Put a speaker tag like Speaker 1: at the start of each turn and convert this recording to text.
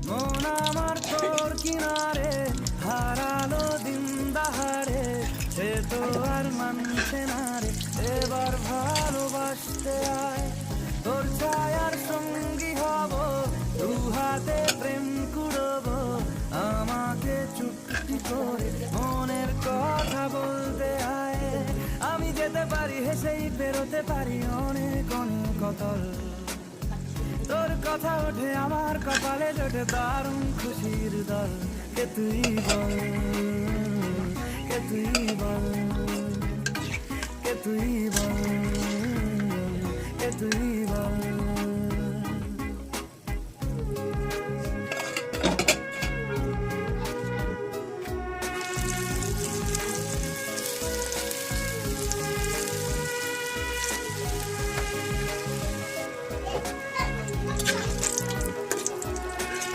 Speaker 1: মন আমার তোর কিনারে হারালো দিন দাহারে, সে তো আর মানছে না রে, এবার ভালোবাসতে আয়। তোর ছায়ার সঙ্গী হব, দু হাতে প্রেম কুড়বো, আমাকে চুপটি করে মনের কথা বলতে আয়। আমি যেতে পারি হেসেই বেরোতে পারি অনেক অনেক অতল, তোর কথা ওঠে আমার কপালে জোটে দারুণ খুশির দল। কে তুই বল, কে তুই বল, কে তুই বল, কে তুই বল।